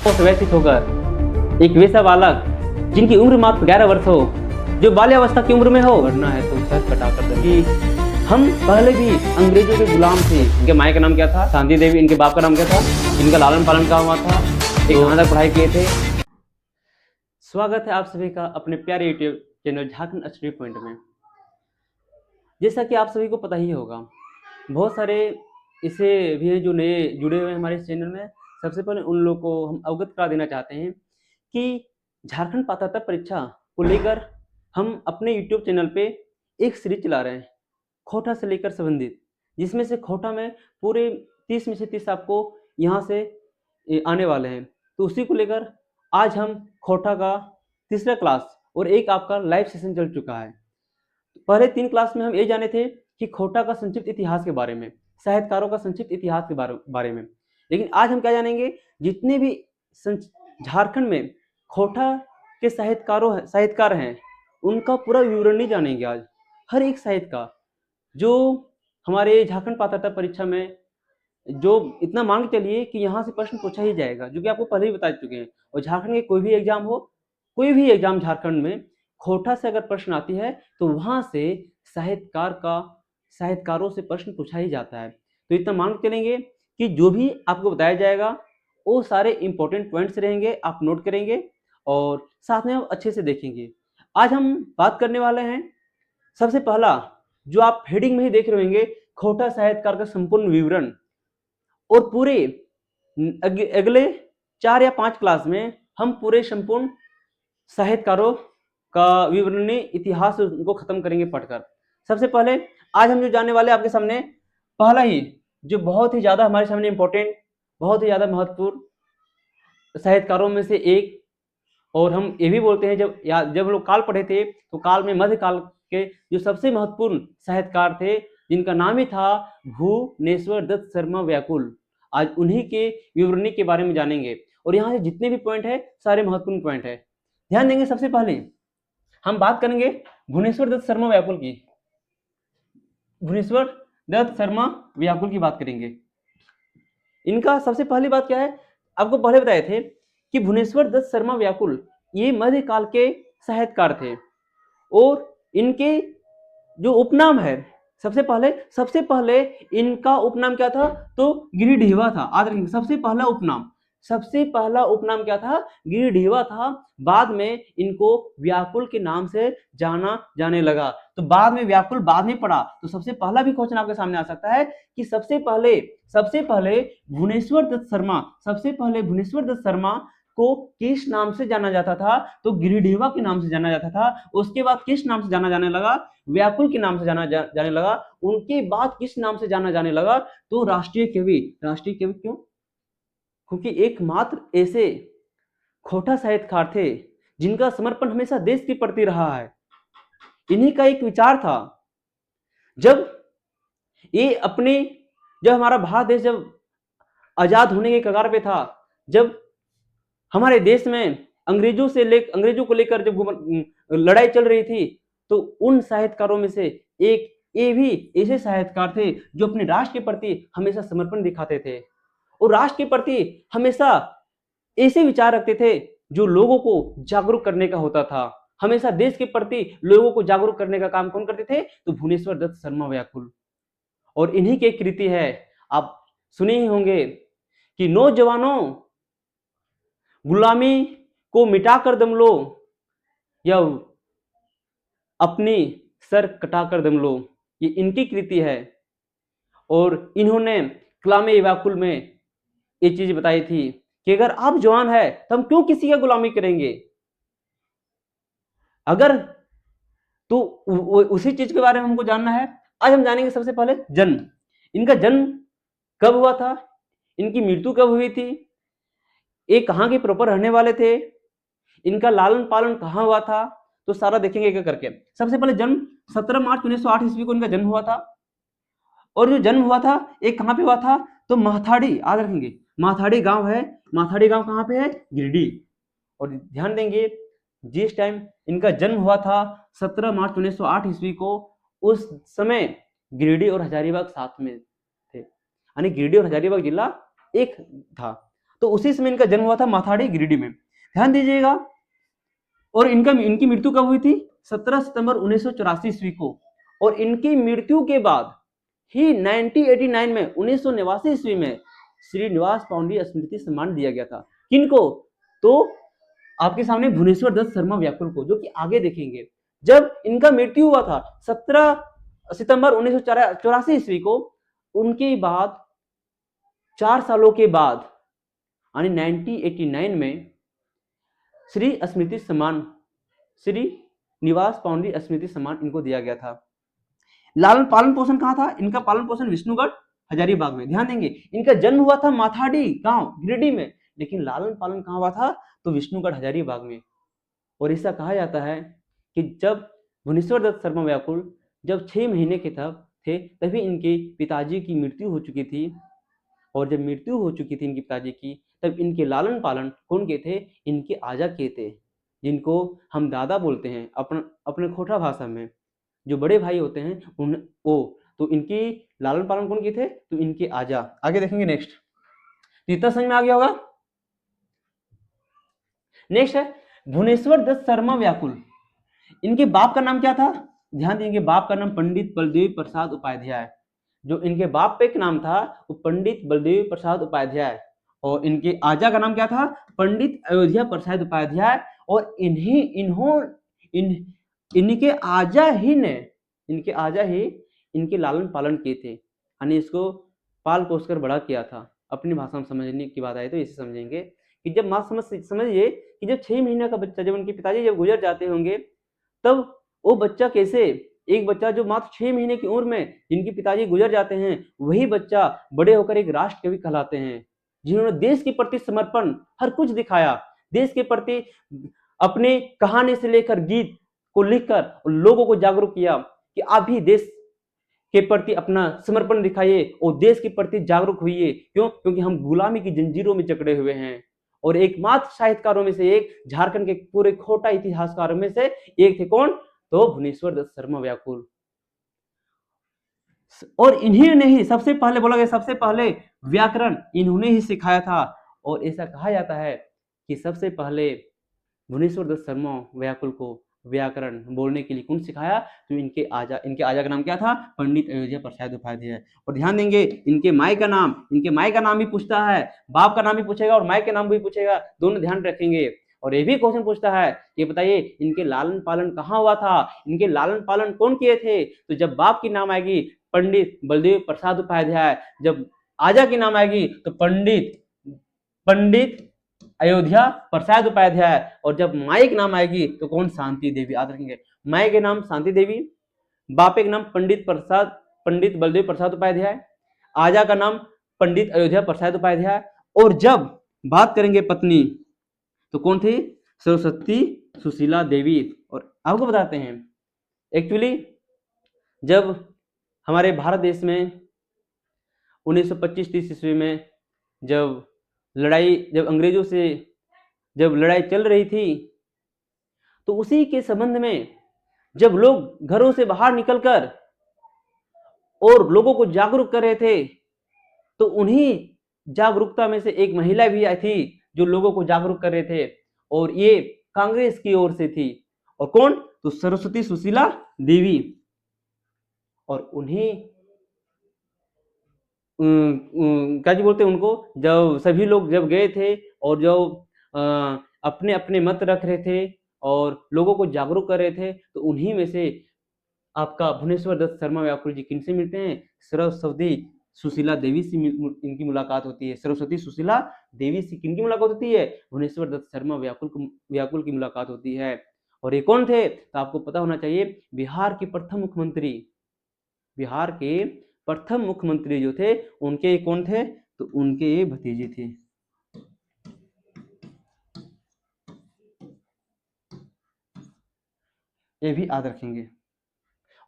व्यथित होकर एक वैसा बालक जिनकी उम्र मात्र 11 वर्ष हो, जो बाल्यावस्था की उम्र में हो, वरना है तो सर कटाकर दे कि हम पहले भी अंग्रेजों के गुलाम थे। इनके माँ का नाम क्या था? शांति देवी। इनके बाप का नाम क्या था? इनका लालन पालन कहाँ हुआ था? एक कहाँ तक पढ़ाई किए थे? स्वागत है आप सभी का अपने प्यारे YouTube channel Jharkhand study point में। जैसा कि आप सभी को पता ही होगा, बहुत सारे इससे भी हैं जो नए जुड़े हुए हैं हमारे इस चैनल में। सबसे पहले उन लोगों को हम अवगत करा देना चाहते हैं कि झारखंड पात्रता परीक्षा को लेकर हम अपने यूट्यूब चैनल पे एक सीरीज चला रहे हैं, खोटा से लेकर संबंधित, जिसमें से खोटा में पूरे 30 में से 30 आपको यहाँ से आने वाले हैं। तो उसी को लेकर आज हम खोटा का तीसरा क्लास और एक आपका लाइव सेशन चल चुका है। पहले 3 क्लास में हम ये जाने थे कि खोटा का संक्षिप्त इतिहास के बारे में, साहित्यकारों का संक्षिप्त इतिहास के बारे में। लेकिन आज हम क्या जानेंगे? जितने भी झारखंड में खोटा के साहित्यकार हैं, उनका पूरा विवरण नहीं जानेंगे आज। हर एक साहित्य का जो हमारे झारखंड पात्रता परीक्षा में जो इतना मान के चलिए कि यहाँ से प्रश्न पूछा ही जाएगा, जो कि आपको पहले ही बता चुके हैं। और झारखंड के कोई भी एग्जाम हो, कोई भी एग्जाम झारखंड में खोटा से अगर प्रश्न आती है तो वहां से साहित्यकारों से प्रश्न पूछा ही जाता है। तो इतना मान के चलेंगे कि जो भी आपको बताया जाएगा वो सारे इंपॉर्टेंट पॉइंट्स रहेंगे, आप नोट करेंगे और साथ में आप अच्छे से देखेंगे। आज हम बात करने वाले हैं, सबसे पहला जो आप हेडिंग में ही देख रहे होंगे, खोटा साहित्यकार का संपूर्ण विवरण। और पूरे अगले 4 या 5 क्लास में हम पूरे संपूर्ण साहित्यकारों का विवरणी इतिहास को खत्म करेंगे पढ़कर। सबसे पहले आज हम जो जानने वाले आपके सामने, पहला ही जो बहुत ही ज्यादा हमारे सामने इंपॉर्टेंट, बहुत ही ज्यादा महत्वपूर्ण साहित्यकारों में से एक, और हम ये भी बोलते हैं जब लोग काल पढ़े थे तो काल में मध्यकाल के जो सबसे महत्वपूर्ण साहित्यकार थे, जिनका नाम ही था भुवनेश्वर दत्त शर्मा व्याकुल। आज उन्हीं के विवरणी के बारे में जानेंगे और यहाँ से जितने भी पॉइंट है सारे महत्वपूर्ण पॉइंट है, ध्यान देंगे। सबसे पहले हम बात करेंगे भुवनेश्वर दत्त शर्मा व्याकुल की। भुवनेश्वर दत्त शर्मा व्याकुल की बात करेंगे। इनका सबसे पहली बात क्या है, आपको पहले बताए थे कि भुवनेश्वर दत्त शर्मा व्याकुल ये मध्यकाल के साहित्यकार थे और इनके जो उपनाम है, सबसे पहले इनका उपनाम क्या था? तो गिरिडीहवा था। याद रखेंगे, सबसे पहला उपनाम क्या था? गिरिडीहवा था। बाद में इनको व्याकुल के नाम से जाना जाने लगा। तो बाद में व्याकुल बाद में पड़ा, तो सबसे पहला भी क्वेश्चन आपके सामने आ सकता है कि सबसे पहले भुवनेश्वर दत्त शर्मा को किस नाम से जाना जाता था? तो गिरिडीहवा के नाम से जाना जाता था। उसके बाद किस नाम से जाना जाने लगा? व्याकुल के नाम से जाने लगा। उनके बाद किस नाम से जाना जाने लगा? तो राष्ट्रीय कवि क्यों? क्योंकि एकमात्र ऐसे खोटा साहित्यकार थे जिनका समर्पण हमेशा देश के प्रति रहा है। इन्हीं का एक विचार था, जब हमारा भारत देश जब आजाद होने के कगार पे था, जब हमारे देश में अंग्रेजों को लेकर जब लड़ाई चल रही थी, तो उन साहित्यकारों में से एक ये भी ऐसे साहित्यकार थे जो अपने राष्ट्र के प्रति हमेशा समर्पण दिखाते थे और राष्ट्र के प्रति हमेशा ऐसे विचार रखते थे जो लोगों को जागरूक करने का होता था। हमेशा देश के प्रति लोगों को जागरूक करने का काम कौन करते थे? तो भुवनेश्वर दत्त शर्मा व्याकुल। और इन्हीं की कृति है, आप सुने ही होंगे कि नौजवानों गुलामी को मिटाकर दम लो या अपनी सर कटाकर दम लो। ये इनकी कृति है और इन्होंने कलामे व्याकुल में ये चीज बताई थी कि अगर आप जवान है तो हम क्यों किसी का गुलामी करेंगे? अगर तो उसी चीज के बारे में हमको जानना है। आज हम जानेंगे सबसे पहले जन्म। इनका जन्म कब हुआ था? इनकी मृत्यु कब हुई थी? ये कहाँ के प्रॉपर रहने वाले थे? इनका लालन पालन कहाँ हुआ था? तो सारा देखेंगे एक करके। सबसे पहले जन्म 17 मार्च 1908 ईस्वी को इनका जन्म हुआ था। और जो जन्म हुआ था एक कहाँ पे हुआ था? तो माथाड़ी। याद रखेंगे, माथाड़ी गांव है। माथाड़ी गांव कहाँ पे है? गिरिडीह। और ध्यान देंगे, जिस टाइम इनका जन्म हुआ था 17 मार्च 1908 ईस्वी को, उस समय गिरिडीह और हजारीबाग साथ में थे, यानी गिरिडीह और हजारीबाग जिला एक था। तो उसी समय इनका जन्म हुआ था माथाडी गिरिडीह में। ध्यान दीजिएगा। और इनकी मृत्यु कब हुई थी? 17 सितंबर 1984 ईस्वी को। और इनकी मृत्यु के बाद ही 1989 में 1989 ईस्वी में श्रीनिवास पांडे स्मृति सम्मान दिया गया था। किनको? तो आपके सामने भुवनेश्वर दत्त शर्मा व्याकुल को, जो कि आगे देखेंगे। जब इनका मृत्यु हुआ था 17 सितंबर 1984 ईस्वी को, उनके बाद 4 सालों के बाद यानी 1989 में श्री स्मृति सम्मान, श्री निवास पांडे स्मृति सम्मान इनको दिया गया था। लालन पालन पोषण कहां था? इनका पालन पोषण विष्णुगढ़ हजारीबाग में। ध्यान देंगे, इनका जन्म हुआ था माथाडी गांव गिरिडीह में, लेकिन लालन पालन कहां हुआ था? तो विष्णुगढ़ हजारीबाग में। और ऐसा कहा जाता है कि जब भुवनेश्वर दत्त शर्मा व्याकुल जब 6 महीने के थे तभी इनके पिताजी की मृत्यु हो चुकी थी। और जब मृत्यु हो चुकी थी इनके पिताजी की, तब इनके लालन पालन कौन के थे? इनके आजा के थे, जिनको हम दादा बोलते हैं अपने खोटा भाषा में। जो बड़े भाई होते हैं तो इनकी लालन पालन कौन किए थे? तो इनके आजा। आगे देखेंगे नेक्स्ट। इतना समझ में आ गया होगा। नेक्स्ट है भुवनेश्वर दत्त शर्मा व्याकुल। इनके बाप का नाम क्या था? ध्यान देंगे, बाप का नाम पंडित बलदेव प्रसाद उपाध्याय। जो इनके बाप पे का नाम था वो पंडित बलदेव प्रसाद उपाध्याय। और इनके आजा का नाम क्या था? पंडित अयोध्या प्रसाद उपाध्याय। और इनके आजा ही इनके लालन पालन किए थे, यानी इसको पाल पोस कर बड़ा किया था। अपनी भाषा में समझने की बात आए तो इसे समझेंगे कि जब माँ समझिए कि जब 6 महीने का बच्चा, जब उनके पिताजी जब गुजर जाते होंगे, तब वो बच्चा कैसे, एक बच्चा जो मात्र 6 महीने की उम्र में जिनके पिताजी गुजर जाते हैं, वही बच्चा बड़े होकर एक राष्ट्र कवि कहलाते हैं, जिन्होंने देश के प्रति समर्पण हर कुछ दिखाया। देश के प्रति अपने कहानी से लेकर गीत को लिखकर लोगों को जागरूक किया कि आप भी देश के प्रति अपना समर्पण दिखाइए और देश के प्रति जागरूक होइए। क्यों? क्योंकि हम गुलामी की जंजीरों में जकड़े हुए हैं। और एकमात्र साहित्यकारों में से एक, झारखंड के पूरे खोटा इतिहासकारों में से एक थे। कौन? तो भुवनेश्वर दत्त शर्मा व्याकुल। और इन्हीं ही सबसे पहले, बोला गया सबसे पहले व्याकरण इन्होंने ही सिखाया था। और ऐसा कहा जाता है कि सबसे पहले भुवनेश्वर दत्त शर्मा व्याकुल को व्याकरण बोलने के लिए कौन सिखाया? तो इनके आजा का नाम क्या था? पंडित अयोध्या प्रसाद उपाध्याय। और ध्यान देंगे, इनके माई का नाम भी पूछता है, बाप का नाम भी पूछेगा और माई का नाम भी पूछेगा, दोनों ध्यान रखेंगे। और ये भी क्वेश्चन पूछता है कि बताइए इनके लालन पालन कहाँ हुआ था? इनके लालन पालन कौन किए थे? तो जब बाप की नाम आएगी पंडित बलदेव प्रसाद उपाध्याय, जब आजा की नाम आएगी तो पंडित अयोध्या प्रसाद उपाध्याय, और जब माई के नाम आएगी तो कौन? शांति देवी। याद रखेंगे, माई के नाम शांति देवी, बापे के नाम पंडित बलदेव प्रसाद उपाध्याय, आजा का नाम पंडित अयोध्या प्रसाद उपाध्याय। और जब बात करेंगे पत्नी तो कौन थी? सरस्वती सुशीला देवी। और आपको बताते हैं, एक्चुअली जब हमारे भारत देश में 1925-30 ईस्वी में जब अंग्रेजों से जब लड़ाई चल रही थी, तो उसी के संबंध में जब लोग घरों से बाहर निकलकर और लोगों को जागरूक कर रहे थे, तो उन्हीं जागरूकता में से एक महिला भी आई थी जो लोगों को जागरूक कर रहे थे, और ये कांग्रेस की ओर से थी। और कौन? तो सरस्वती सुशीला देवी। और उन्हीं क्या जी बोलते हैं उनको, जब सभी लोग जब गए थे और जो अपने अपने मत रख रहे थे और लोगों को जागरूक कर रहे थे, तो उन्हीं में से आपका भुवनेश्वर दत्त शर्मा व्याकुल जी किनसे मिलते हैं? सरस्वती सुशीला देवी से इनकी मुलाकात होती है। सरस्वती सुशीला देवी से किनकी मुलाकात होती है? भुवनेश्वर दत्त शर्मा व्याकुल की मुलाकात होती है। और ये कौन थे? तो आपको पता होना चाहिए, बिहार के प्रथम मुख्यमंत्री जो थे, उनके कौन थे? तो उनके ये भतीजे थे। ये भी याद रखेंगे।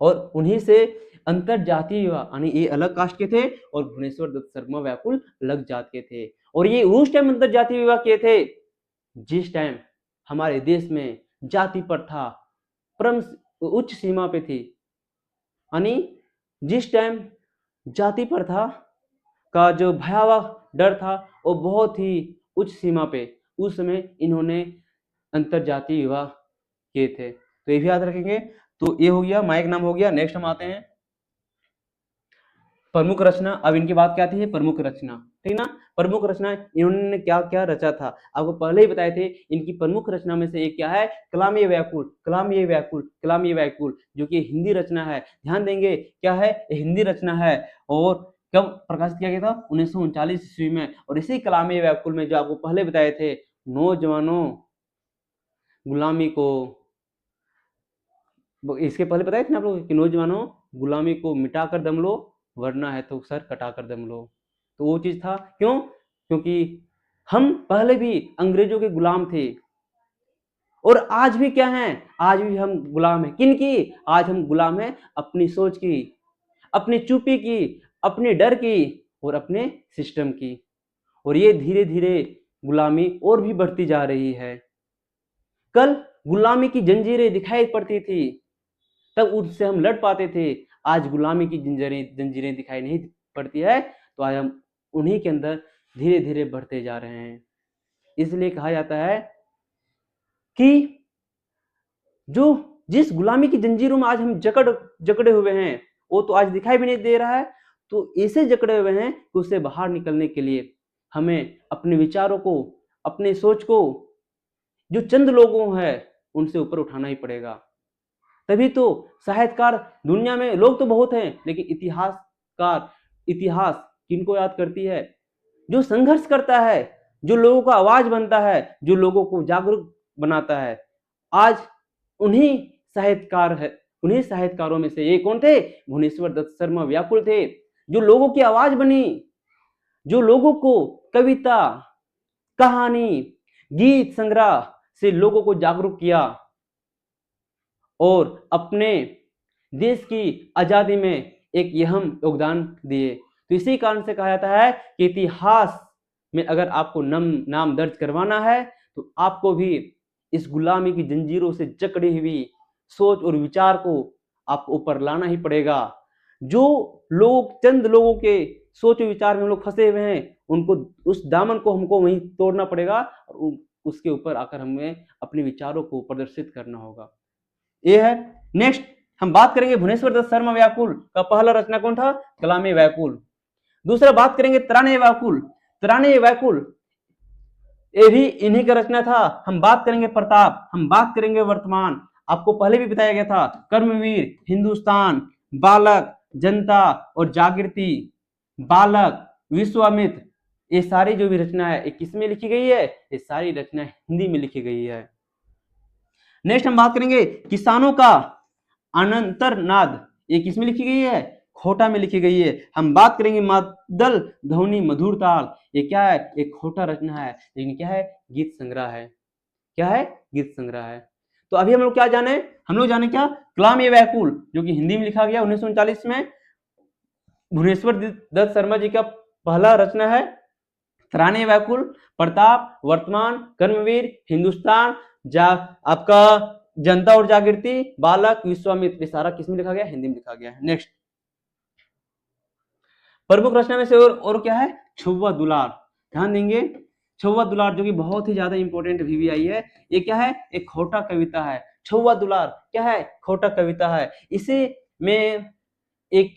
और उन्हीं से अंतरजातीय विवाह, यानी ये अलग कास्ट के थे और भुवनेश्वर दत्त शर्मा व्याकुल अलग जात के थे। और ये उस टाइम अंतरजातीय विवाह किए थे जिस टाइम हमारे देश में जाति प्रथा परम उच्च सीमा पे थी, यानी जिस टाइम जाति प्रथा का जो भयावह डर था वो बहुत ही उच्च सीमा पे उस समय इन्होंने अंतरजातीय विवाह किए थे। तो ये भी याद रखेंगे। तो ये हो गया, माइक नाम हो गया। नेक्स्ट हम आते हैं प्रमुख रचना। अब इनकी बात क्या आती है, प्रमुख रचना, ठीक ना। प्रमुख रचना इन्होंने क्या क्या रचा था, आपको पहले ही बताए थे। इनकी प्रमुख रचना में से एक क्या है, कलाम-ए व्याकुल, कलाम-ए व्याकुल, कलाम-ए व्याकुल, जो कि हिंदी रचना है। ध्यान देंगे क्या है, ये हिंदी रचना है और कब प्रकाशित किया गया था, 1939 ईस्वी में। और इसी कलाम-ए व्याकुल में जो आपको पहले बताए थे, नौजवानों गुलामी को, इसके पहले बताए थे ना आप लोग कि नौजवानों गुलामी को मिटाकर दम लो, वरना है तो सर कटाकर दम लो। तो वो चीज था, क्यों, क्योंकि हम पहले भी अंग्रेजों के गुलाम थे और आज भी क्या हैं, आज भी हम गुलाम हैं। किन की, आज हम गुलाम हैं अपनी सोच की, अपनी चुप्पी की, अपने डर की और अपने सिस्टम की। और ये धीरे धीरे गुलामी और भी बढ़ती जा रही है। कल गुलामी की जंजीरें दिखाई पड़ती थी, तब उससे हम लड़ पाते थे। आज गुलामी की जंजीरें दिखाई नहीं पड़ती है, तो आज हम उन्हीं के अंदर धीरे धीरे बढ़ते जा रहे हैं। इसलिए कहा जाता है कि जो जिस गुलामी की जंजीरों में आज हम जकड़े हुए हैं, वो तो आज दिखाई भी नहीं दे रहा है। तो ऐसे जकड़े हुए हैं कि उससे बाहर निकलने के लिए हमें अपने विचारों को, अपने सोच को, जो चंद लोगों है उनसे ऊपर उठाना ही पड़ेगा। तभी तो साहित्यकार, दुनिया में लोग तो बहुत हैं, लेकिन इतिहासकार, इतिहास किनको याद करती है, जो संघर्ष करता है, जो लोगों का आवाज बनता है, जो लोगों को जागरूक बनाता है। आज उन्हीं साहित्यकार है, उन्हीं साहित्यकारों में से एक कौन थे, भुवनेश्वर दत्त शर्मा व्याकुल थे, जो लोगों की आवाज बनी, जो लोगों को कविता, कहानी, गीत संग्रह से लोगों को जागरूक किया और अपने देश की आजादी में एक अहम योगदान दिए। तो इसी कारण से कहा जाता है कि इतिहास में अगर आपको नाम दर्ज करवाना है, तो आपको भी इस गुलामी की जंजीरों से जकड़ी हुई सोच और विचार को आपको ऊपर लाना ही पड़ेगा। जो लोग, चंद लोगों के सोच और विचार में हम लोग फंसे हुए हैं, उनको, उस दामन को हमको वहीं तोड़ना पड़ेगा और उसके ऊपर आकर हमें अपने विचारों को प्रदर्शित करना होगा। ये है। नेक्स्ट हम बात करेंगे भुवनेश्वर दत्त शर्मा व्याकुल का पहला रचना कौन था, कलाम-ए व्याकुल। दूसरा बात करेंगे तराने व्याकुल। तराने व्याकुल ये भी इन्हीं का रचना था। हम बात करेंगे प्रताप, हम बात करेंगे वर्तमान, आपको पहले भी बताया गया था, कर्मवीर, हिंदुस्तान, बालक, जनता और जागृति, बालक, विश्वामित्र, ये सारी जो भी रचना है, ये किस में लिखी गई है, ये सारी रचना हिंदी में लिखी गई है। नेक्स्ट हम बात करेंगे किसानों का अनंतरनाद, ये किस में लिखी गई है, खोटा में लिखी गई है। हम बात करेंगे मादल ध्वनि मधुर ताल, ये क्या है, एक खोटा रचना है, लेकिन क्या है, गीत संग्रह है। क्या है, गीत संग्रह है। तो अभी हम लोग क्या जाने, हम लोग जाने क्या, कलाम-ए व्याकुल, जो कि हिंदी में लिखा गया 1939 में। भुवनेश्वर दत्त शर्मा जी का पहला रचना है तराने व्याकुल, प्रताप, वर्तमान, कर्मवीर, हिंदुस्तान, आपका जनता और जागृति, बालक, विश्वामित्र, ये सारा किसमें लिखा गया, हिंदी में लिखा गया है। नेक्स्ट प्रमुख रचना में से और क्या है, छुआ दुलार। ध्यान देंगे, छुआ दुलार जो कि बहुत ही ज्यादा इंपॉर्टेंट भी आई है। ये क्या है, एक खोटा कविता है। छुआ दुलार क्या है, खोटा कविता है। इसे में एक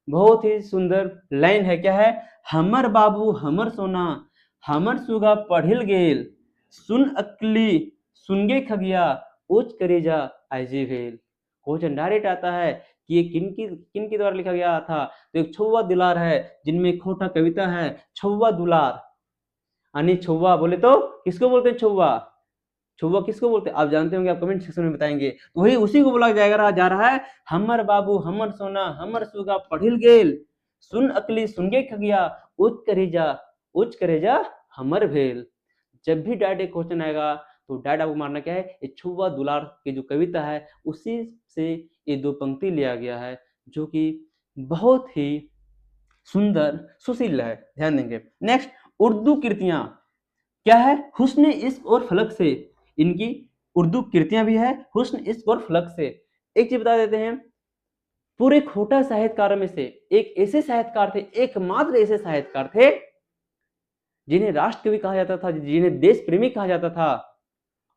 बहुत ही सुंदर लाइन है, क्या है, हमर बाबू हमर सोना, हमर सुगा पढ़िल गेल, सुन अकली सुनगे खगिया, उच करेजा आइजे भेल। क्वेश्चन डायरेक्ट आता है कि ये किन के द्वारा लिखा गया था। तो एक छुआ दुलार है, जिनमें खोटा कविता है, छुआ दुलार। यानी छुआ बोले तो किसको बोलते हैं, छुआ, छुआ किसको बोलते हैं आप जानते होंगे, आप कमेंट सेक्शन में बताएंगे। तो वही उसी को बोला जाएगा, जा रहा है, हमर बाबू हमर सोना, हमर सुगा पढ़िल गेल, सुन अकली सुनगे खगिया, उच्च करेजा हमर भेल। जब भी डायरेक्ट क्वेश्चन आएगा तो डायरेक्ट आपको मारना क्या है, ये छुआ दुलार की जो कविता है उसी से ये दो पंक्ति लिया गया है, जो कि बहुत ही सुंदर सुशील है। ध्यान देंगे। नेक्स्ट उर्दू कृतियां क्या है, हुस्न इश्क और फलक से, इनकी उर्दू कृतियां भी है, हुस्न इश्क और फलक से। एक चीज बता देते हैं, पूरे खोटा साहित्यकार में से एक ऐसे साहित्यकार थे, एकमात्र ऐसे साहित्यकार थे जिन्हें राष्ट्र कवि कहा जाता था, जिन्हें देश प्रेमी कहा जाता था,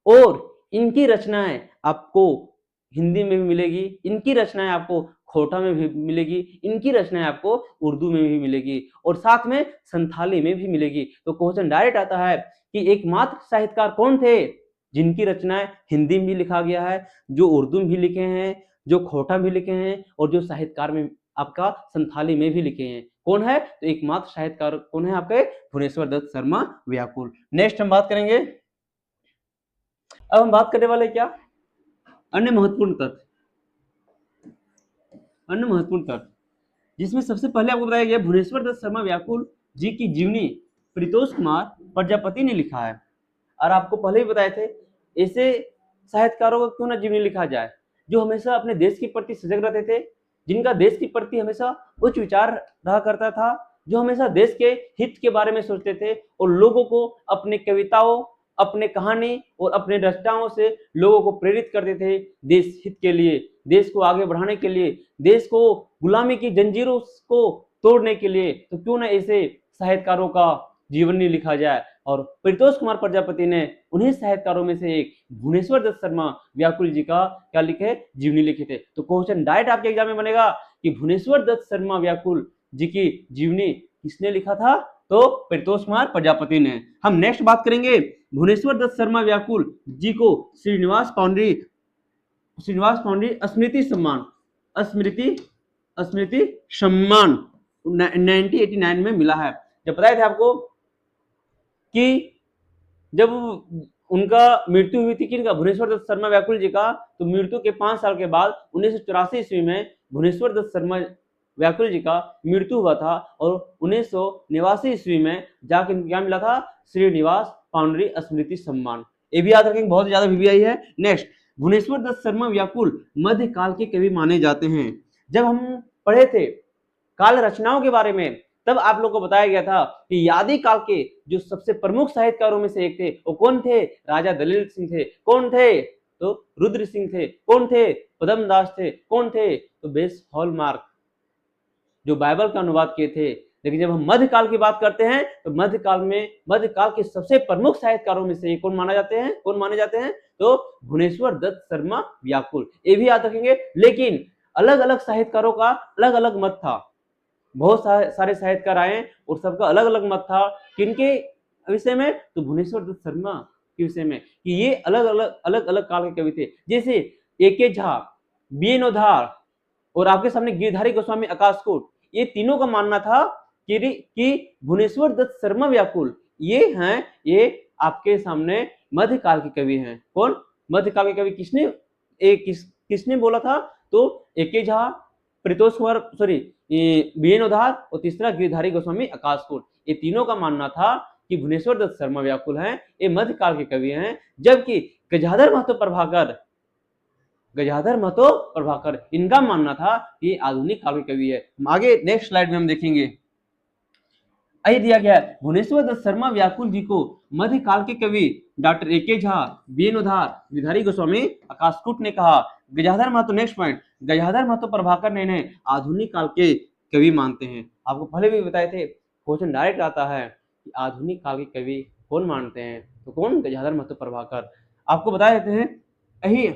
और इनकी रचनाएं आपको हिंदी में भी मिलेगी, इनकी रचनाएं आपको खोटा में भी मिलेगी, इनकी रचनाएं आपको उर्दू में भी मिलेगी, और साथ में संथाली में भी मिलेगी। तो क्वेश्चन डायरेक्ट आता है कि एकमात्र साहित्यकार कौन थे जिनकी रचनाएं हिंदी में भी लिखा गया है, जो उर्दू में भी लिखे हैं, जो खोटा में भी लिखे हैं, और जो साहित्यकार में आपका संथाली में भी लिखे हैं। कौन है? तो एकमात्र साहित्यकार कौन है आपके? भुवनेश्वर दत्त शर्मा व्याकुल। नेक्स्ट हम बात करेंगे, अब हम बात करने वाले क्या, अन्य महत्वपूर्ण तथ्य, अन्य महत्वपूर्ण तथ्य, जिसमें सबसे पहले आपको बताया गया भुवनेश्वर दत्त शर्मा व्याकुल जी की जीवनी प्रीतोष कुमार प्रजापति ने लिखा है। और आपको पहले भी बताए थे, ऐसे साहित्यकारों को क्यों ना जीवनी लिखा जाए जो हमेशा अपने देश के प्रति सजग रहते थे, जिनका देश के प्रति हमेशा उच्च विचार रहा करता था, जो हमेशा देश के हित के बारे में सोचते थे और लोगों को अपने कविताओं, अपने कहानी और अपने रचनाओं से लोगों को प्रेरित करते थे देश हित के लिए, देश को आगे बढ़ाने के लिए, देश को गुलामी की जंजीरों को तोड़ने के लिए। तो क्यों ना ऐसे साहित्यकारों का जीवनी लिखा जाए। और परितोष कुमार प्रजापति ने उन्हीं साहित्यकारों में से एक भुवनेश्वर दत्त शर्मा व्याकुल जी का क्या लिखे? जीवनी लिखे थे। तो क्वेश्चन डायरेक्ट आपके एग्जाम में बनेगा कि भुवनेश्वर दत्त शर्मा व्याकुल जी की जीवनी किसने लिखा था? तो परितोष कुमार प्रजापति ने। हम नेक्स्ट बात करेंगे भुवनेश्वर दत्त शर्मा व्याकुल जी को श्रीनिवास पांडे स्मृति सम्मान 1989 में मिला है। जब बताए थे आपको कि जब उनका मृत्यु हुई थी, किनका? भुवनेश्वर दत्त शर्मा व्याकुल जी का, तो मृत्यु के 5 साल के बाद 1984 ईस्वी में भुवनेश्वर दत्त शर्मा व्याकुल जी का मृत्यु हुआ था, और 1989 ईस्वी में जाकर क्या मिला था? श्रीनिवास पांडे स्मृति सम्मान। ये भी याद रखेंगे, बहुत ज्यादा वीवीआई है। नेक्स्ट, भुवनेश्वर दत्त शर्मा व्याकुल मध्यकाल के कवि माने जाते हैं। जब हम पढ़े थे काल रचनाओं के बारे में, तब आप लोग को बताया गया था कि यादी काल के जो सबसे प्रमुख साहित्यकारों में से एक थे, वो कौन थे? राजा दलील सिंह थे। कौन थे? तो रुद्र सिंह थे। कौन थे? पद्म दास थे। कौन थे? तो बेस हॉलमार्क, जो बाइबल का अनुवाद किए थे। लेकिन जब हम मध्यकाल की बात करते हैं, तो मध्यकाल के सबसे प्रमुख साहित्यकारों में से कौन माने जाते हैं? तो भुवनेश्वर दत्त शर्मा व्याकुल। ये भी याद रखेंगे। लेकिन अलग अलग साहित्यकारों का अलग अलग मत था, बहुत सारे साहित्यकार आए और सबका अलग अलग मत था। किनके विषय में? तो भुवनेश्वर दत्त शर्मा के विषय में, कि ये अलग अलग काल के कवि थे। जैसे ए.के. झा, बी.एन. ओधार और आपके सामने गिरधारी गोस्वामी आकाशकोट, ये तीनों का मानना था कि भुवनेश्वर दत्त शर्मा व्याकुल ये आपके सामने मध्यकाल के कवि हैं। कौन? मध्यकाल के कवि। किसने बोला था? तो ए.के. झा, बी.एन. ओधार और तीसरा गिरधारी गोस्वामी आकाशकोट, ये तीनों का मानना था कि भुवनेश्वर दत्त शर्मा व्याकुल हैं, ये मध्यकाल के कवि हैं। जबकि गजाधर महतो प्रभाकर इनका मानना था कि आधुनिक काल के कवि है। आगे नेक्स्ट स्लाइड में हम देखेंगे, यही दिया गया है। भुवनेश्वर दत्त शर्मा व्याकुल जी को मध्यकाल के कवि doctor A K. Jha, B N. Odhar, Girdhari Goswami Akashkot ने कहा। गजाधर महतो, नेक्स्ट पॉइंट, गजाधर महतो प्रभाकर ने इन्हें आधुनिक काल के कवि मानते हैं। आपको पहले भी बताए थे, क्वेश्चन डायरेक्ट आता है कि आधुनिक काल के कवि कौन मानते हैं? तो कौन? गजाधर महतो प्रभाकर। आपको बता देते हैं, यही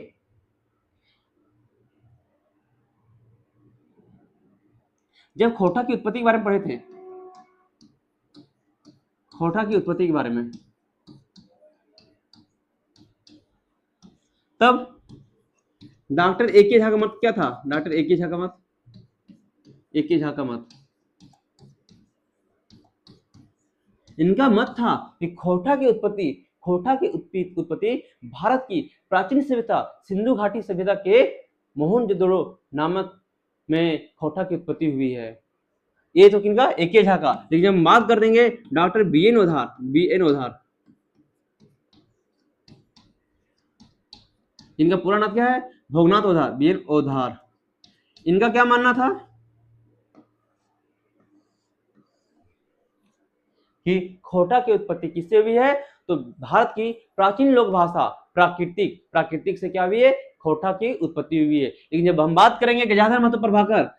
जब खोटा की उत्पत्ति के बारे में पढ़े थे, खोटा की उत्पत्ति के बारे में, तब डॉक्टर ए.के. झा का मत क्या था? Doctor A K. झा का मत, इनका मत था कि खोटा की उत्पत्ति भारत की प्राचीन सभ्यता सिंधु घाटी सभ्यता के मोहनजोदड़ो नामक में खोटा की उत्पत्ति हुई है। ये तो किनका? ए.के. झा का। लेकिन हम बात कर देंगे डॉक्टर बी.एन. ओधार, इनका पूरा नाम क्या है? भोगनाथ ओधार, बी.एन. ओधार। इनका क्या मानना था कि खोटा की उत्पत्ति किससे हुई है? तो भारत की प्राचीन लोक भाषा प्राकृतिक से क्या हुई है? खोटा की उत्पत्ति हुई है। लेकिन जब हम बात करेंगे गजाधर महतो प्रभाकर,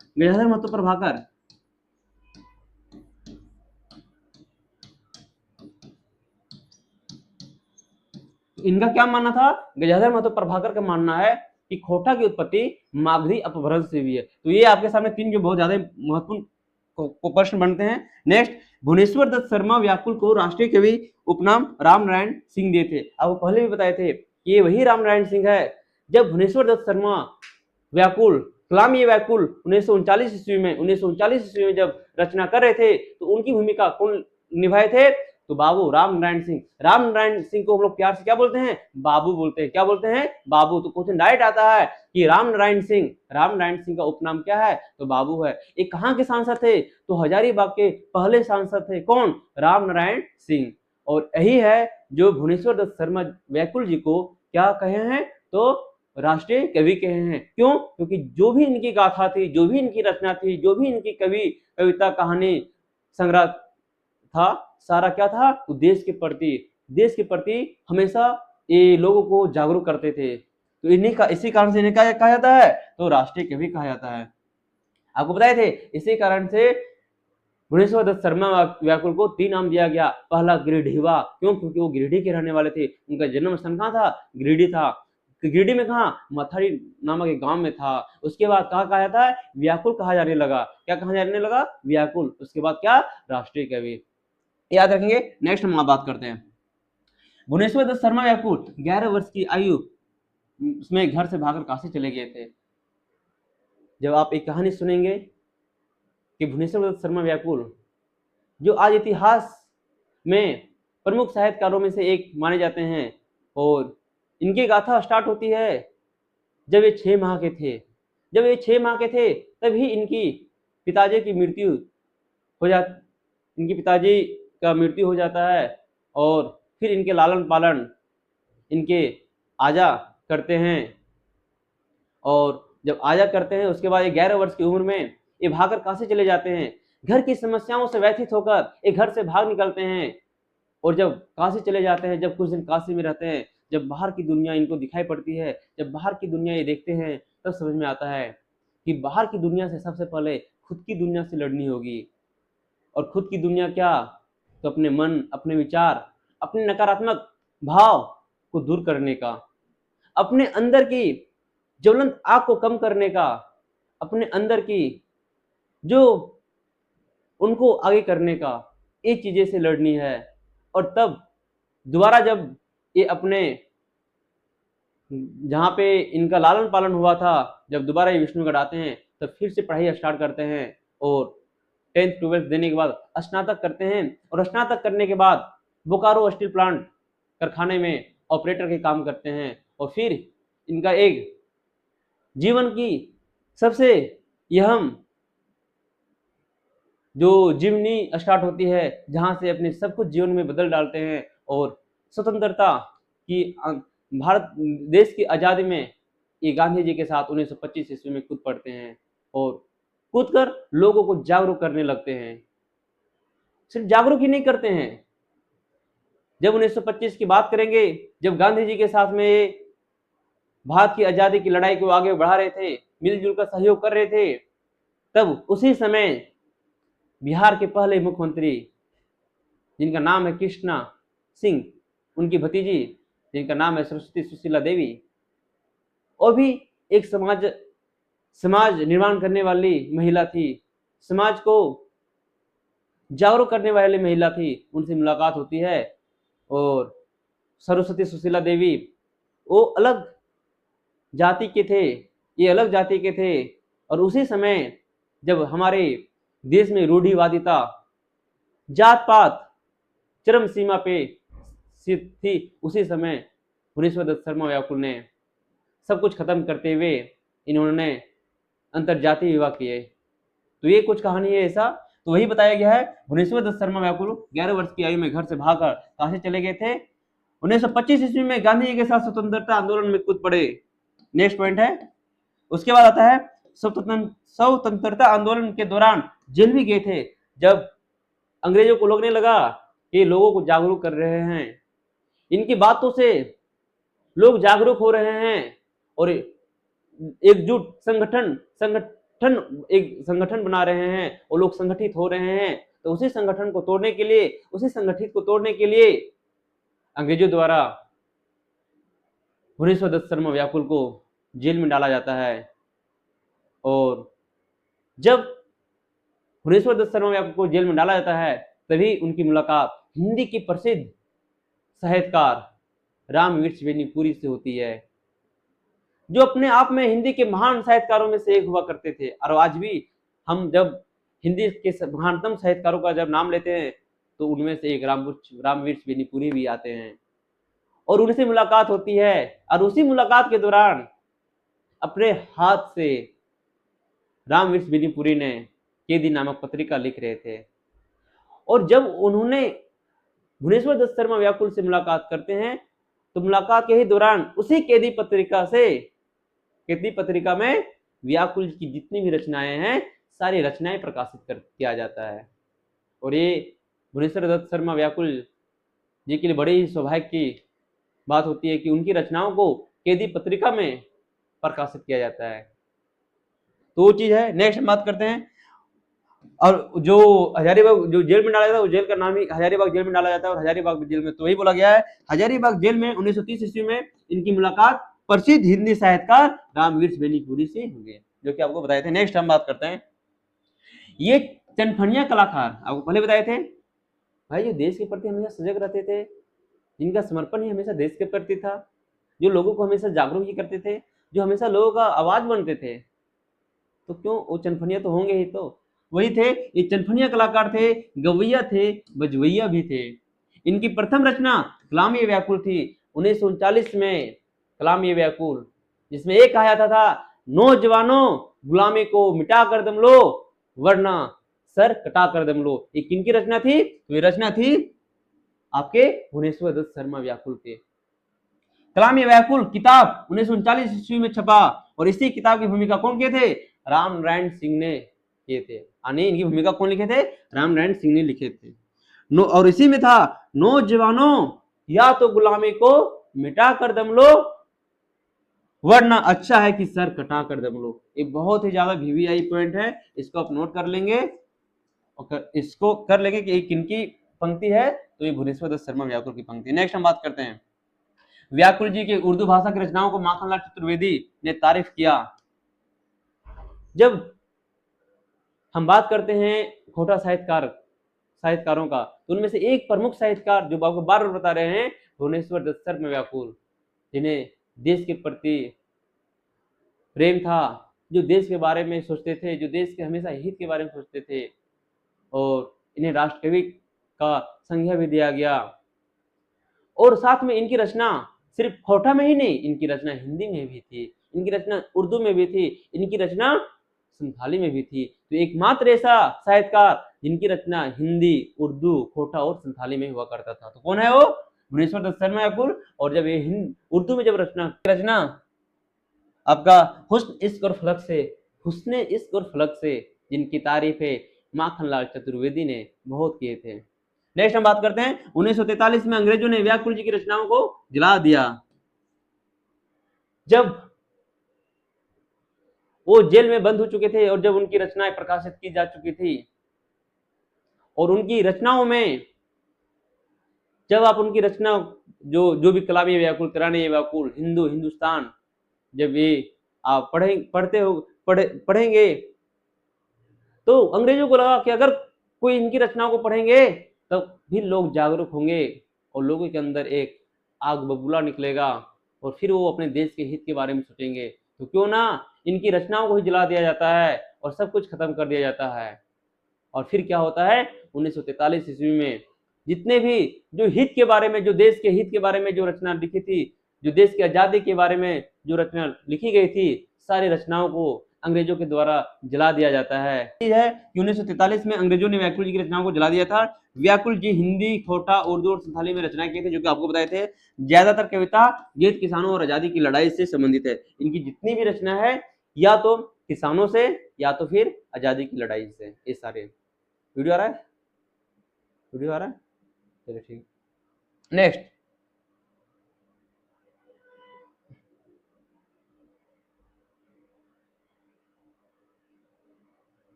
तो इनका क्या मानना था, गजाधर महतो प्रभाकर का मानना है कि खोटा की उत्पत्ति मागधी अपभ्रंश से हुई है। तो ये आपके सामने तीन जो बहुत ज्यादा महत्वपूर्ण प्रश्न बनते हैं। नेक्स्ट, भुवनेश्वर दत्त शर्मा व्याकुल को राष्ट्रीय कवि उपनाम रामनारायण सिंह दिए थे। आपको पहले भी बताए थे कि ये वही रामनारायण सिंह है। जब भुवनेश्वर दत्त शर्मा व्याकुल, कलाम ये व्याकुल 1939 ईस्वी में जब रचना कर रहे थे, तो उनकी भूमिका कौन निभाए थे, तो बाबू रामनारायण सिंह। रामनारायण सिंह को हम लोग प्यार से क्या बोलते हैं, बाबू बोलते हैं। क्या बोलते हैं, बाबू। तो क्वेश्चन डायरेक्ट आता है कि रामनारायण सिंह का उपनाम क्या है, तो बाबू है। ये कहाँ के सांसद थे, तो हजारीबाग के पहले सांसद थे। कौन, रामनारायण सिंह। और यही है जो भुवनेश्वर दत्त शर्मा व्याकुल जी को क्या कहे हैं, तो राष्ट्रीय कवि कहे हैं। क्यों, क्योंकि जो भी इनकी गाथा थी, जो भी इनकी रचना थी, जो भी इनकी कविता कहानी संग्रह था, सारा क्या था, तो देश के प्रति हमेशा ये लोगों को जागरूक करते थे। तो इसी कारण से इन्हें क्या कहा जाता है, तो राष्ट्रीय कवि कहा जाता है। आपको बताए थे, इसी कारण से भुवनेश्वर दत्त शर्मा व्याकुल को 3 नाम दिया गया। पहला गिरिडीहवा, क्यों, क्योंकि वो गिरिडीह के रहने वाले थे। उनका जन्म स्थान कहाँ था, गिरिडीह था। गिरिडीह में कहा, मथारी नामक एक गांव में था। उसके बाद कहा कहा जाता है, व्याकुल कहा जाने लगा। क्या कहा जाने लगा, व्याकुल। उसके बाद क्या, राष्ट्रीय कवि। याद रखेंगे। नेक्स्ट हम बात करते हैं, भुवनेश्वर दत्त शर्मा व्याकुल 11 वर्ष की आयु उसमें घर से भागकर काशी चले गए थे। जब आप एक कहानी सुनेंगे कि भुवनेश्वर दत्त शर्मा व्याकुल जो आज इतिहास में प्रमुख साहित्यकारों में से एक माने जाते हैं, और इनकी गाथा स्टार्ट होती है जब ये 6 माह के थे। जब ये 6 माह के थे तभी इनकी पिताजी की मृत्यु हो जाती, इनकी पिताजी का मृत्यु हो जाता है। और फिर इनके लालन पालन इनके आजा करते हैं। और जब आजा करते हैं, उसके बाद 11 वर्ष की उम्र में ये भागकर काशी चले जाते हैं। घर की समस्याओं से व्यथित होकर ये घर से भाग निकलते हैं। और जब काशी चले जाते हैं, जब कुछ दिन काशी में रहते हैं, जब बाहर की दुनिया इनको दिखाई पड़ती है, जब बाहर की दुनिया ये देखते हैं, तब समझ में आता है कि बाहर की दुनिया से सबसे पहले खुद की दुनिया से लड़नी होगी। और खुद की दुनिया क्या, तो अपने मन, अपने विचार, अपने नकारात्मक भाव को दूर करने का, अपने अंदर की ज्वलंत आग को कम करने का, अपने अंदर की जो उनको आगे करने का, ये चीजें से लड़नी है। और तब दोबारा जब ये अपने जहाँ पे इनका लालन पालन हुआ था, जब दोबारा ये विष्णुगढ़ आते हैं, तब फिर से पढ़ाई स्टार्ट करते हैं। और 10th 12th देने के बाद स्नातक करते हैं। और स्नातक करने के बाद बोकारो स्टील प्लांट कारखाने में ऑपरेटर के काम करते हैं। और फिर इनका एक जीवन की सबसे अहम जो जीवनी स्टार्ट होती है, जहां से अपने सब कुछ जीवन में बदल डालते हैं। और स्वतंत्रता की भारत देश की आज़ादी में ये गांधी जी के साथ 1925 ईस्वी में कूद पड़ते हैं। और कूदकर लोगों को जागरूक करने लगते हैं। सिर्फ जागरूक ही नहीं करते हैं, जब 1925 की बात करेंगे, जब गांधी जी के साथ में ये भारत की आज़ादी की लड़ाई को आगे बढ़ा रहे थे, मिलजुल कर सहयोग कर रहे थे, तब उसी समय बिहार के पहले मुख्यमंत्री जिनका नाम है कृष्णा सिंह, उनकी भतीजी जिनका नाम है सरस्वती सुशीला देवी, और भी एक समाज निर्माण करने वाली महिला थी, समाज को जागरूक करने वाली महिला थी। उनसे मुलाकात होती है। और सरस्वती सुशीला देवी वो अलग जाति के थे, ये अलग जाति के थे। और उसी समय जब हमारे देश में रूढ़िवादिता, जात पात चरम सीमा पे थी, उसी समय भुवनेश्वर दत्त शर्मा व्याकुल ने सब कुछ खत्म करते हुए इन्होंने अंतरजातीय विवाह किए। तो ये कुछ कहानी है ऐसा। तो वही बताया गया है, भुवनेश्वर दत्त शर्मा व्याकुल 11 वर्ष की आयु में घर से भागकर काशी चले गए थे। 1925 ईस्वी में गांधी जी के साथ स्वतंत्रता आंदोलन में कूद पड़े। नेक्स्ट पॉइंट है। उसके बाद आता है स्वतंत्रता आंदोलन के दौरान जेल भी गए थे। जब अंग्रेजों को लगने लगा कि लोगों को जागरूक कर रहे हैं, इनकी बातों से लोग जागरूक हो रहे हैं और एकजुट एक संगठन बना रहे हैं और लोग संगठित हो रहे हैं, तो उसी संगठन को तोड़ने के लिए, उसी संगठित को तोड़ने के लिए अंग्रेजों द्वारा भुवनेश्वर दत्त शर्मा व्याकुल को जेल में डाला जाता है। और जब भुवनेश्वर दत्त शर्मा व्याकुल को जेल में डाला जाता है तभी उनकी मुलाकात हिंदी के प्रसिद्ध साहित्यकार रामवृक्ष बेनीपुरी से होती है, जो अपने आप में हिंदी के महान साहित्यकारों में से एक हुआ करते थे। और आज भी हम जब हिंदी के महानतम साहित्यकारों का जब नाम लेते हैं तो उनमें से एक रामवृक्ष बेनीपुरी भी आते हैं। और उनसे मुलाकात होती है और उसी मुलाकात के दौरान अपने हाथ से रामवृक्ष बेनीपुरी ने केदी नामक पत्रिका लिख रहे थे। और जब उन्होंने भुवनेश्वर दत्त शर्मा व्याकुल से मुलाकात करते हैं तो मुलाकात के ही दौरान उसी केदी पत्रिका में व्याकुल की जितनी भी रचनाएं हैं सारी रचनाएं प्रकाशित किया जाता है। और ये भुवनेश्वर दत्त शर्मा व्याकुल जी के लिए बड़ी ही सौभाग्य की बात होती है कि उनकी रचनाओं को केदी पत्रिका में प्रकाशित किया जाता है। तो वो चीज है। नेक्स्ट हम बात करते हैं। और जो हजारीबाग जो जेल में डाला जाता है वो जेल का नाम ही हजारीबाग जेल में डाला जाता है। और हजारीबाग जेल में तो वही बोला गया है। हजारीबाग जेल में 1930 ईस्वी में इनकी मुलाकात प्रसिद्ध हिंदी साहित्यकार रामवृक्ष बेनीपुरी से हुई, जो कि आपको बताए थे। नेक्स्ट हम बात करते हैं। ये चनफनिया कलाकार आपको पहले बताए थे भाई, जो देश के प्रति हमेशा सजग रहते थे, जिनका समर्पण ही हमेशा देश के प्रति था, जो लोगों को हमेशा जागरूक ही करते थे, जो हमेशा लोगों का आवाज बनते थे, तो क्यों वो चनफनिया तो होंगे ही। तो वही थे, ये चनफनिया कलाकार थे, गवैया थे, बजवैया भी थे। इनकी प्रथम रचना कलाम ये व्याकुल थी 1939 में। कलाम ये व्याकुल, जिसमें एक कहा जाता था, नौजवानों गुलामी को मिटा कर दम लो वरना सर कटा कर दम लो। ये किनकी रचना थी? तो ये रचना थी आपके भुवनेश्वर दत्त शर्मा व्याकुल के। कलाम ये व्याकुल किताब 1939 ईस्वी में छपा और इसी किताब की भूमिका कौन किए थे? राम नारायण सिंह ने किए थे। यानी इनकी भूमिका कौन लिखे थे? राम नारायण सिंह ने लिखे थे। और इसी में था, नौजवानों या तो गुलामी को मिटा कर दम लो वरना अच्छा है कि सर कटा कर दम लो। एक बहुत ही ज्यादा वीवीआई पॉइंट है, इसको आप नोट कर लेंगे और इसको कर लेंगे कि किनकी पंक्ति है। तो ये भुवनेश्वर दत्त शर्मा व्याकुल की पंक्ति। नेक्स्ट हम बात करते हैं। व्याकुल जी के उर्दू भाषा की रचनाओं को माखनलाल चतुर्वेदी ने तारीफ किया। जब हम बात करते हैं खोटा साहित्यकारों का, तो उनमें से एक प्रमुख साहित्यकार जो आपको बार बार बता रहे हैं, भुवनेश्वर दत्त शर्मा व्याकुल, जिन्हें देश के प्रति प्रेम था, जो देश के बारे में सोचते थे, जो देश के हमेशा हित के बारे में सोचते थे। और इन्हें राष्ट्रकवि का संज्ञा भी दिया गया। और साथ में इनकी रचना सिर्फ खोटा में ही नहीं, इनकी रचना हिंदी में भी थी, इनकी रचना उर्दू में भी थी, इनकी रचना संथाली में भी थी। तो एकमात्र ऐसा साहित्यकार जिनकी रचना हिंदी, उर्दू, खोटा और संथाली में हुआ करता था, तो कौन है वो? भुवनेश्वर दत्त शर्मा व्याकुल। और जब ये उर्दू में जब रचना आपका हुस्न इश्क और फलक से जिनकी तारीफें माखनलाल चतुर्वेदी ने बहुत किए थे। नेक्स्ट हम बात करते हैं। 1943 में अंग्रेजों ने व्याकुल जी की रचनाओं को जला दिया। जब वो जेल में बंद हो चुके थे और जब उनकी रचनाएं प्रकाशित की जा चुकी थी, और उनकी रचनाओं में जब आप उनकी रचना जो भी कलामी व्याकुल, तरानी व्याकुल, हिंदुस्तान, जब ये आप पढ़ेंगे तो अंग्रेजों को लगा कि अगर कोई इनकी रचनाओं को पढ़ेंगे तो भी लोग जागरूक होंगे और लोगों के अंदर एक आग बबूला निकलेगा और फिर वो अपने देश के हित के बारे में सोचेंगे। तो क्यों ना इनकी रचनाओं को ही जला दिया जाता है और सब कुछ खत्म कर दिया जाता है। और फिर क्या होता है? 1943 ईस्वी में जितने भी जो हित के बारे में, जो देश के हित के बारे में जो रचना लिखी थी, जो देश की आजादी के बारे में जो रचना लिखी गई थी, सारी रचनाओं को अंग्रेजों के द्वारा जला दिया जाता है। यह है कि 1943 में अंग्रेजों ने व्याकुल जी की रचनाओं को जला दिया था। व्याकुल जी हिंदी, खोटा, उर्दू और संथाली में रचना किए थे, जो कि आपको बताए थे। ज्यादातर कविता गीत किसानों और आजादी की लड़ाई से संबंधित है। इनकी जितनी भी रचना है या तो किसानों से या तो फिर आजादी की लड़ाई से। ये सारे वीडियो आ रहा है? चलिए ठीक। नेक्स्ट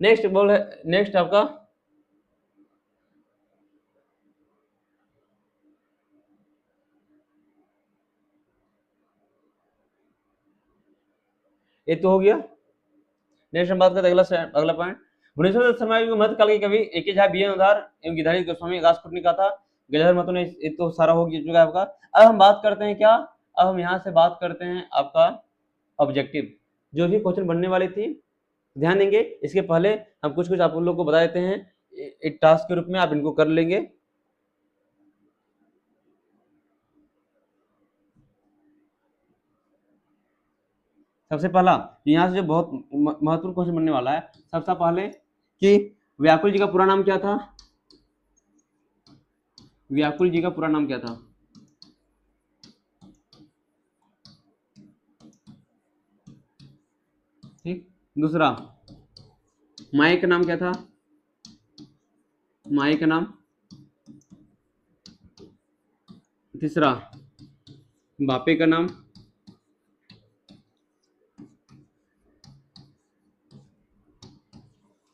नेक्स्ट आपका ये तो हो गया। नेक्स्ट हम बात करते हैं अगला पॉइंट। भुवनेश्वर दत्त शर्मा की मध्यकाल के कवि एक ही बी एन उधार एवं गिधारी गोस्वामी घासकुटनी का था। गजहर मतों ने ये तो सारा हो चुका है आपका। अब हम बात करते हैं क्या, अब हम यहाँ से बात करते हैं आपका ऑब्जेक्टिव, जो भी क्वेश्चन बनने वाली थी ध्यान देंगे। इसके पहले हम कुछ आप लोग को बता देते हैं, एक टास्क के रूप में आप इनको कर लेंगे। सबसे पहला यहाँ से जो बहुत महत्वपूर्ण क्वेश्चन बनने वाला है, सबसे पहले कि व्याकुल जी का पूरा नाम क्या था, व्याकुल जी का पूरा नाम क्या था। ठीक, दूसरा माई का नाम क्या था, माई का नाम। तीसरा बापे का नाम।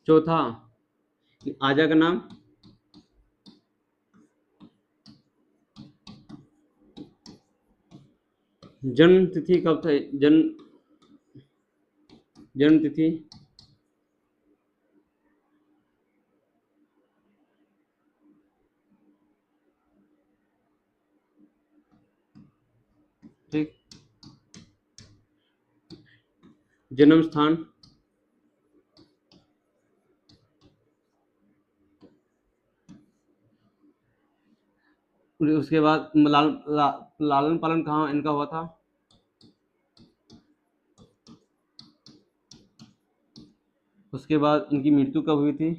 चौथा आजा का नाम। जन्म तिथि कब था, जन्म तिथि। ठीक, जन्म स्थान। उसके बाद लालन पालन कहाँ इनका हुआ था। उसके बाद इनकी मृत्यु कब हुई थी,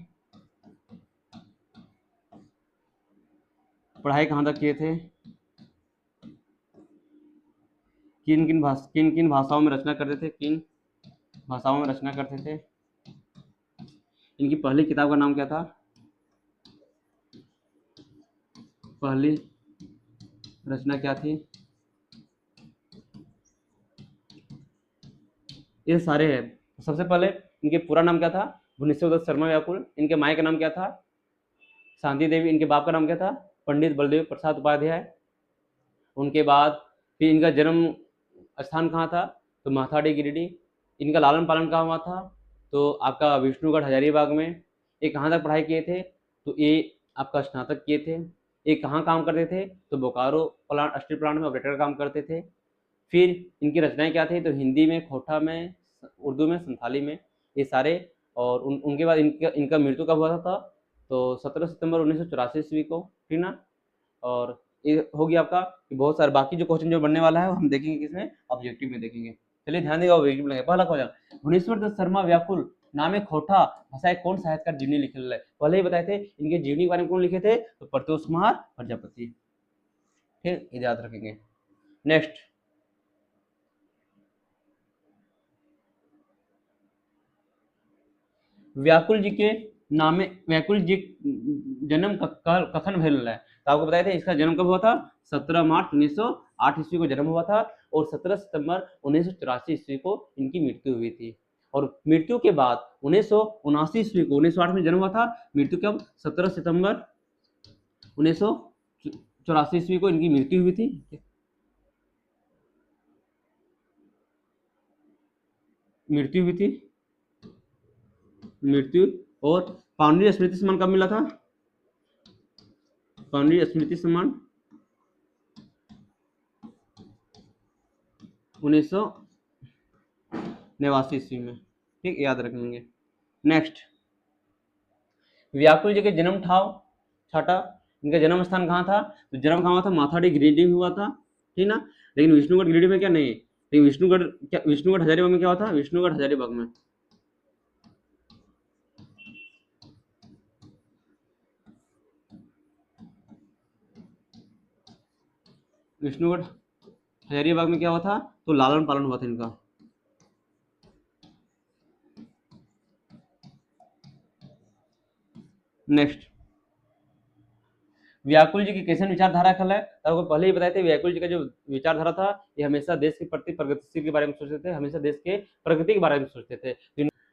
पढ़ाई कहाँ तक किए थे, किन किन भाषाओं में रचना करते थे, किन भाषाओं में रचना करते थे। इनकी पहली किताब का नाम क्या था, पहली रचना क्या थी। ये सारे हैं। सबसे पहले इनके पूरा नाम क्या था, भुवनेश्वर दत्त शर्मा व्याकुल। इनके माई का नाम क्या था, शांति देवी। इनके बाप का नाम क्या था, पंडित बलदेव प्रसाद उपाध्याय। उनके बाद फिर इनका जन्म स्थान कहाँ था, तो माथाडी गिरिडीह। इनका लालन पालन कहाँ हुआ था, तो आपका विष्णुगढ़ हजारीबाग में। ये कहाँ तक पढ़ाई किए थे, तो ये आपका स्नातक किए थे। ये कहाँ काम करते थे, तो बोकारो प्लांट स्टील प्लांट में ऑपरेटर काम करते थे। फिर इनकी रचनाएं क्या थी, तो हिंदी में, खोटा में, उर्दू में, संथाली में, ये सारे। और उनके बाद इनका मृत्यु कब हुआ था, तो 17 सितंबर 1984 ईस्वी को, ठीक ना। और ये हो गया आपका कि बहुत सारे बाकी जो क्वेश्चन जो बनने वाला है वो हम देखेंगे किसमें, ऑब्जेक्टिव में देखेंगे। चलिए ध्यान देगा ऑब्जेक्टिव में। पहला क्वेश्चन, भुवनेश्वर दत्त शर्मा व्याकुल नामे खोटा भाषाएं कौन साहित्यकार जीवनी लिखल है। पहले ही बताए थे इनके जीवनी के बारे में कौन लिखे थे, तो प्रत्योष कुमार प्रजापति। ठीक, ये याद रखेंगे। नेक्स्ट, व्याकुल जी के नामे, व्याकुल जी जन्म कखन भेल है, तो आपको बताया था इसका जन्म कब हुआ था, 17 मार्च 1908 ईस्वी को जन्म हुआ था। और 17 सितंबर 1984 ईस्वी को इनकी मृत्यु हुई थी। और मृत्यु के बाद 1979 ईस्वी को, 1908 में जन्म हुआ था, मृत्यु कब, 17 सितंबर 1984 ईस्वी को इनकी मृत्यु हुई थी। मृत्यु हुई थी, मृत्यु। और पावनी स्मृति सम्मान कब मिला था, पावनी स्मृति सम्मान 1989 ईस्वी में। ठीक, याद रख लेंगे। नेक्स्ट, व्याकुल जी के जन्म ठाव छाटा, इनका जन्म स्थान कहाँ था, तो जन्म कहाँ हुआ था, माथाडी गिरिडीह में हुआ था, ठीक ना। लेकिन विष्णुगढ़ गिरिडीह में क्या नहीं, लेकिन विष्णुगढ़ हजारीबाग में क्या हुआ था, विष्णुगढ़ हजारीबाग में। विष्णुगढ़ हजारीबाग में क्या हुआ था, तो लालन पालन हुआ था इनका। नेक्स्ट, व्याकुल जी की कैसे विचारधारा खल है, तो आपको पहले ही बताए थे व्याकुल जी का जो विचारधारा था, ये हमेशा देश के प्रति प्रगतिशील के बारे में सोचते थे, हमेशा देश के प्रगति के बारे में सोचते थे।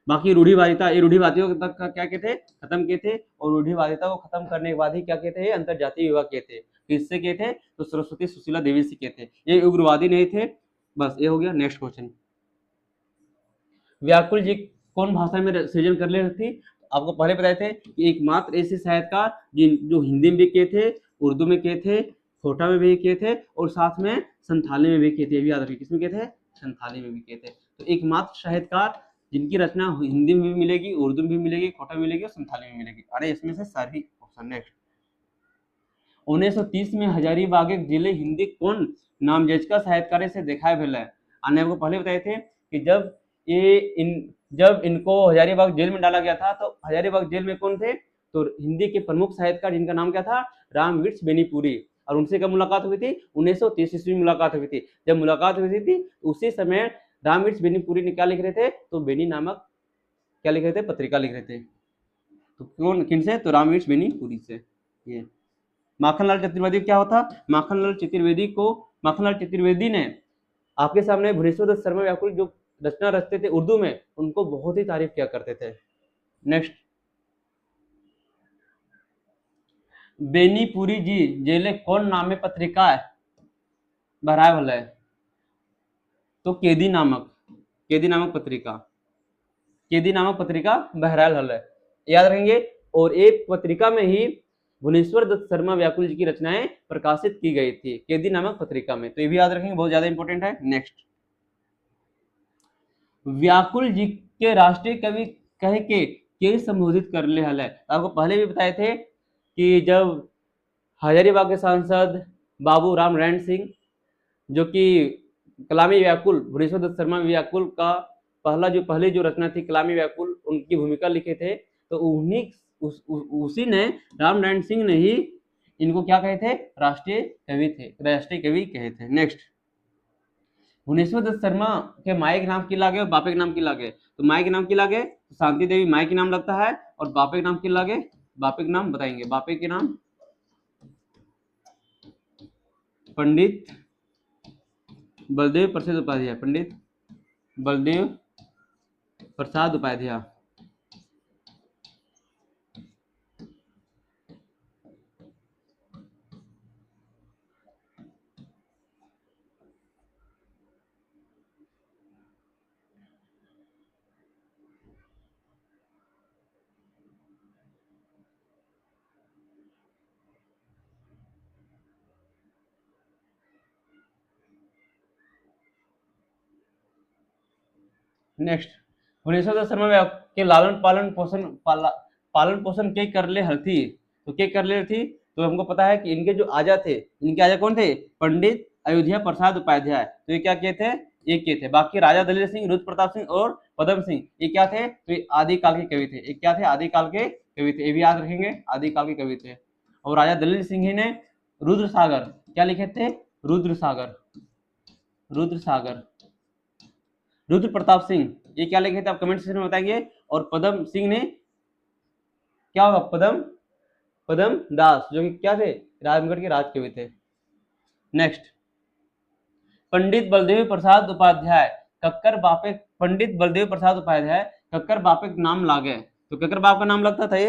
बाकी रूढ़िवादिता, ये रूढ़िवादियों तक का क्या कहते, खत्म किए थे। और रूढ़िवादिता को खत्म करने के बाद ही क्या कहते हैं, अंतर जातीय विवाह किए थे। किससे किए थे, तो सरस्वती सुशीला देवी से किए थे। ये उग्रवादी नहीं थे। बस ये हो गया। नेक्स्ट क्वेश्चन, व्याकुल जी कौन भाषा में सृजन कर ले रही थी? आपको पहले बताए थे कि एकमात्र ऐसे साहित्यकार जो हिंदी में भी किए थे, उर्दू में किए थे, खोटा में भी किए थे और साथ में संथाली में भी किए थे। ये भी याद रखिए, किसमें किए थे? संथाली में भी किए थे। तो एकमात्र साहित्यकार जिनकी रचना हिंदी में भी मिलेगी, उर्दू में भी मिलेगी, खोटा में मिलेगी और संथाली में मिलेगी। अरे इसमें से सभी ऑप्शन। नेक्स्ट, 1930 में हजारीबाग जिले हिंदी कौन नामजद का साहित्यकार से दिखाया भेल है। आने आपको पहले बताए थे कि जब इनको हजारीबाग जेल में डाला गया था तो हजारीबाग जेल में कौन थे? तो हिंदी के प्रमुख साहित्यकार जिनका नाम क्या था? रामवृक्ष बेनीपुरी। और उनसे कब मुलाकात हुई थी? 1930 ईस्वी में मुलाकात हुई थी। जब मुलाकात हुई थी उसी समय रामवृक्ष बेनीपुरी ने क्या लिख रहे थे? तो बेनी नामक क्या लिख रहे थे? पत्रिका लिख रहे थे। तो कौन, किन से? तो रामवृक्ष बेनीपुरी से। ये माखनलाल चतुर्वेदी क्या होता? माखनलाल चतुर्वेदी ने आपके सामने भुवनेश्वर दत्त शर्मा व्याकुल जो रचना रचते थे उर्दू में, उनको बहुत ही तारीफ किया करते थे। नेक्स्ट, बेनीपुरी जी जेले कौन नामे पत्रिका बहराए भला है? तो केदी नामक पत्रिका, बहराल हल है, याद रखेंगे। और एक पत्रिका में ही भुवनेश्वर दत्त शर्मा व्याकुल जी की रचनाएं प्रकाशित की गई थी, केदी नामक पत्रिका में। तो ये भी याद रखेंगे, बहुत ज्यादा इंपॉर्टेंट है। नेक्स्ट, व्याकुल जी के राष्ट्रीय कवि कह के संबोधित कर ले हल है। आपको पहले भी बताए थे कि जब हजारीबाग के सांसद बाबू राम रैण सिंह, जो कि कलामी व्याकुल भुवनेश्वर दत्त शर्मा व्याकुल का पहली जो रचना थी कलामी व्याकुल, उनकी भूमिका लिखे थे, तो उसी ने राम नारायण सिंह ने ही इनको क्या कहे थे? राष्ट्रीय कवि कहे थे। नेक्स्ट, भुवनेश्वर दत्त शर्मा के माए के नाम की लागे और बापे के नाम की लागे। तो माए के नाम की लागे तो शांति देवी माए के नाम लगता है, और बापे के नाम की लागे, बापे के नाम बताएंगे। बापे के नाम पंडित बलदेव प्रसाद उपाध्याय, पंडित बलदेव प्रसाद उपाध्याय। नेक्स्ट, भुवनेश्वर दत्त शर्मा के पालन पोषण के कर ले हरथी। तो के कर ले थी? तो हमको पता है कि इनके जो आजा थे, इनके आजा कौन थे? पंडित अयोध्या प्रसाद उपाध्याय। तो ये क्या किए थे? ये किए थे। बाकी राजा दलील सिंह, रुद्र प्रताप सिंह और पदम सिंह, ये क्या थे? तो ये आदिकाल के कवि थे। ये क्या थे? आदिकाल के कवि थे। ये भी याद रखेंगे, आदिकाल के कवि थे। और राजा दलील सिंह ने रुद्र सागर क्या लिखे थे? रुद्र सागर। रुद्र प्रताप सिंह ये क्या लिखे थे? आप कमेंट सेक्शन में बताएंगे। और पदम सिंह ने क्या होगा? पदम दास, जो कि क्या थे? राजगढ़ के राजकवि थे। नेक्स्ट, पंडित बलदेव प्रसाद उपाध्याय कक्कर बापे, पंडित बलदेव प्रसाद उपाध्याय कक्कर बापे नाम लागे। तो कक्कर बाप का नाम लगता था ये